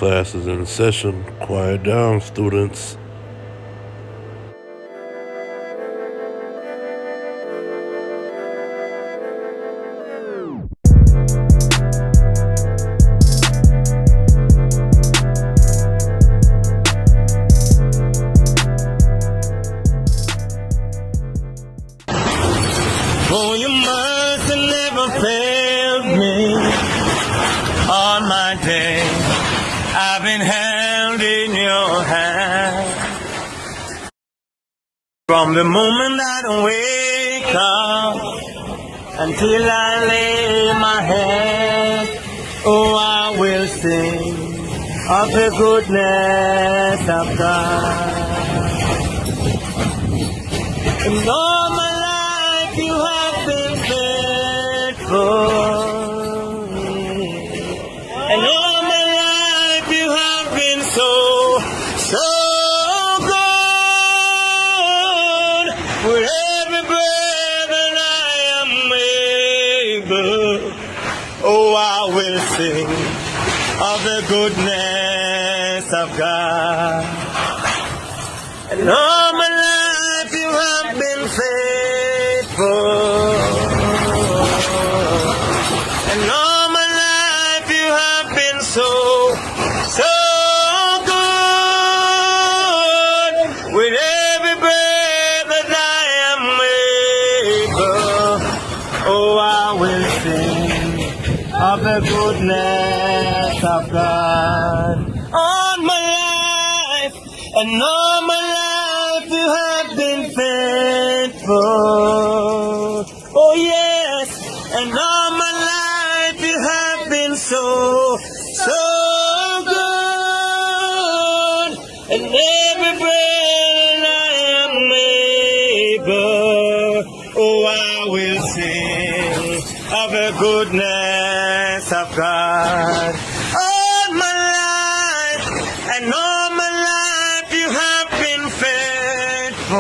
Class is in session. Quiet down, students. For your mercy never failed me on my day. I've been held in your hand. From the moment I wake up until I lay my head, oh, I will sing of the goodness of God. And all my life you have been faithful. And all my life you have been so good. With every breath that I am able, oh, I will sing of the goodness of God. And all my life you have been faithful. And all my life you have been so good. With every breath that I am able, oh, I will sing of the goodness of God. All my life and all my life you have been faithful. Oh yes, and all my life you have been so good. And every breath I am able, oh, I will sing of the goodness of God. All my life and all my life you have been faithful.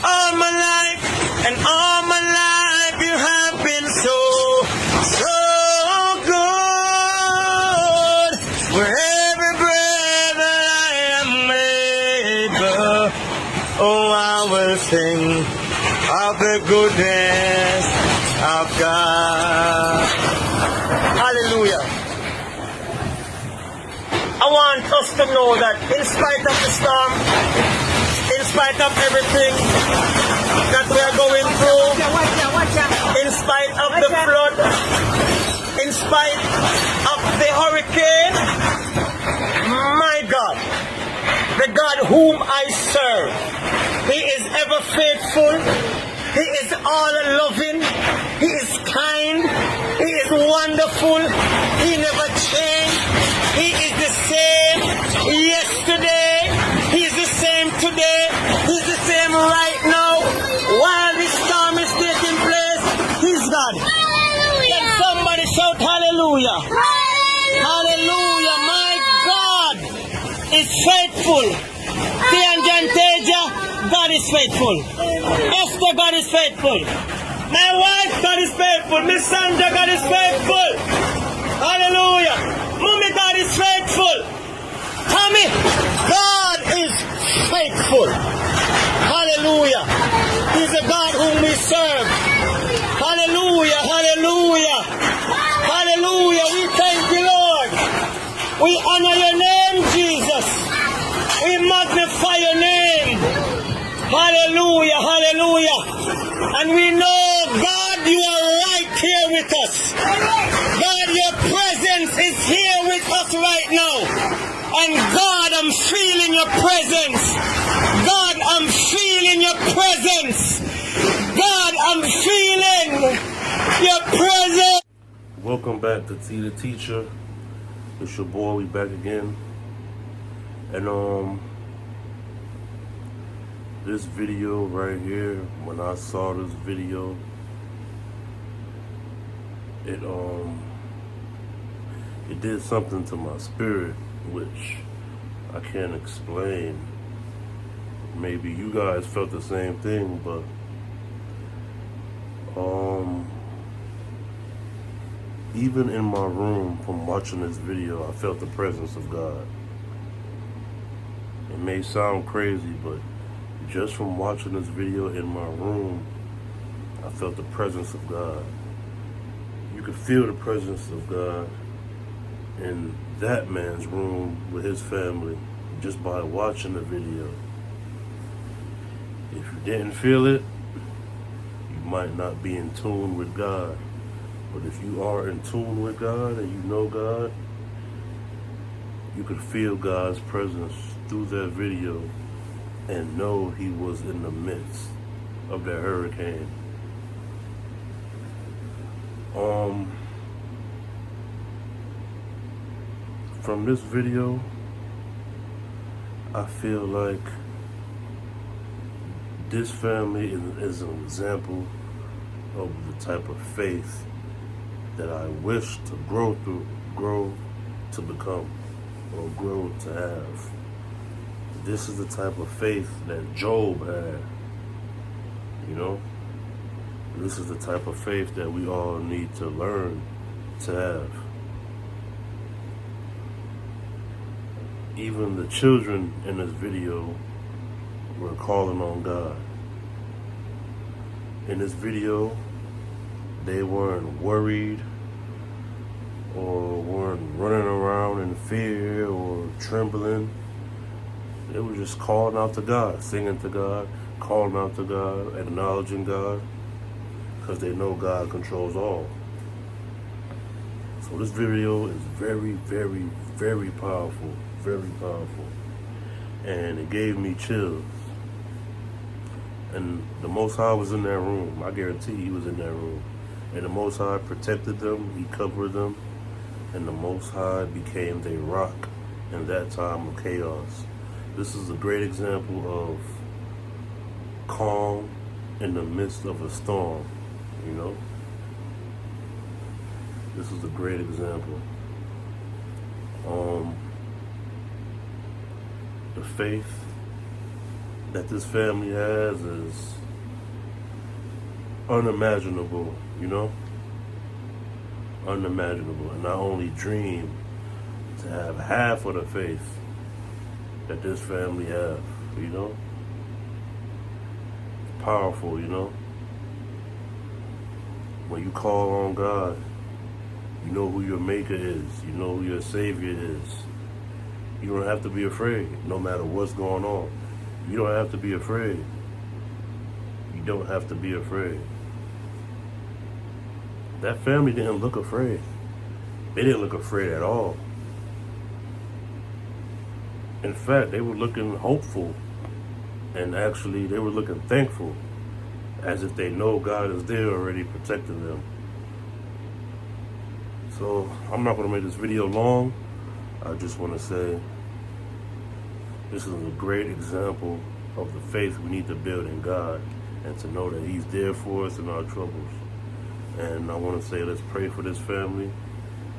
All my life and all my life you have been so good. With every breath that I am able, oh, I will sing of the goodness of God. Hallelujah. I want us to know that in spite of the storm, in spite of everything that we are going through, in spite of the flood, in spite of the hurricane, my God, the God whom I serve, He is ever faithful. He is all loving. He is kind. He is wonderful. He never changed. He is the same yesterday. He is the same today. He is the same right now. While this storm is taking place, He's God. Can somebody shout hallelujah? Hallelujah. My God is faithful. Tianjanteja, God is faithful. Esther, God is faithful. My wife, God is faithful. Miss Sandra, God is faithful. Hallelujah. Mommy, God is faithful. Tommy, God is faithful. Hallelujah. He's the God whom we serve. Hallelujah. Hallelujah. Hallelujah. We thank you, Lord. We honor your name, Jesus. We magnify your name. Hallelujah, hallelujah. And we know, God, you are right here with us. God, your presence is here with us right now. And God, I'm feeling your presence. God, I'm feeling your presence. God, I'm feeling your presence. Welcome back to T the Teacher. It's your boy, we back again. And this video right here, when I saw this video, it did something to my spirit, which I can't explain. Maybe you guys felt the same thing, but Even in my room from watching this video, I felt the presence of God. It may sound crazy, but just from watching this video in my room, I felt the presence of God. You could feel the presence of God in that man's room with his family just by watching the video. If you didn't feel it, you might not be in tune with God. But if you are in tune with God and you know God, you could feel God's presence through that video and know he was in the midst of that hurricane. From this video, I feel like this family is an example of the type of faith that I wish to grow to become, or grow to have. This is the type of faith that Job had, you know? This is the type of faith that we all need to learn to have. Even the children in this video were calling on God. In this video, they weren't worried or weren't running around in fear or trembling. They were just calling out to God, singing to God, calling out to God, acknowledging God, because they know God controls all. So this video is very, very, very powerful, very powerful. And it gave me chills. And the Most High was in that room. I guarantee he was in that room. And the Most High protected them, he covered them, and the Most High became their rock in that time of chaos. This is a great example of calm in the midst of a storm, you know? This is a great example. The faith that this family has is unimaginable, you know? Unimaginable. And I only dream to have half of the faith that this family have, you know? It's powerful, you know? When you call on God, you know who your maker is. You know who your savior is. You don't have to be afraid, no matter what's going on. You don't have to be afraid. You don't have to be afraid. That family didn't look afraid. They didn't look afraid at all. In fact, they were looking hopeful. And actually, they were looking thankful, as if they know God is there already protecting them. So, I'm not going to make this video long. I just want to say, this is a great example of the faith we need to build in God, and to know that he's there for us in our troubles. And I want to say, let's pray for this family,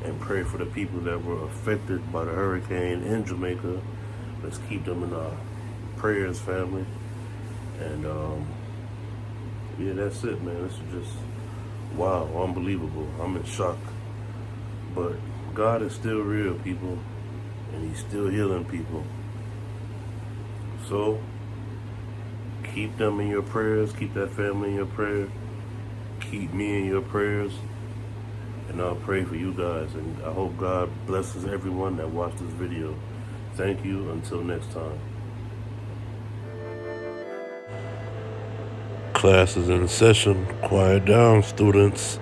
and pray for the people that were affected by the hurricane in Jamaica. Let's keep them in our prayers, family. And yeah, that's it, man. This is just, wow, unbelievable. I'm in shock. But God is still real, people, and he's still healing people. So, keep them in your prayers. Keep that family in your prayer. Keep me in your prayers. And I'll pray for you guys. And I hope God blesses everyone that watched this video. Thank you. Until next time. Class is in session. Quiet down, students.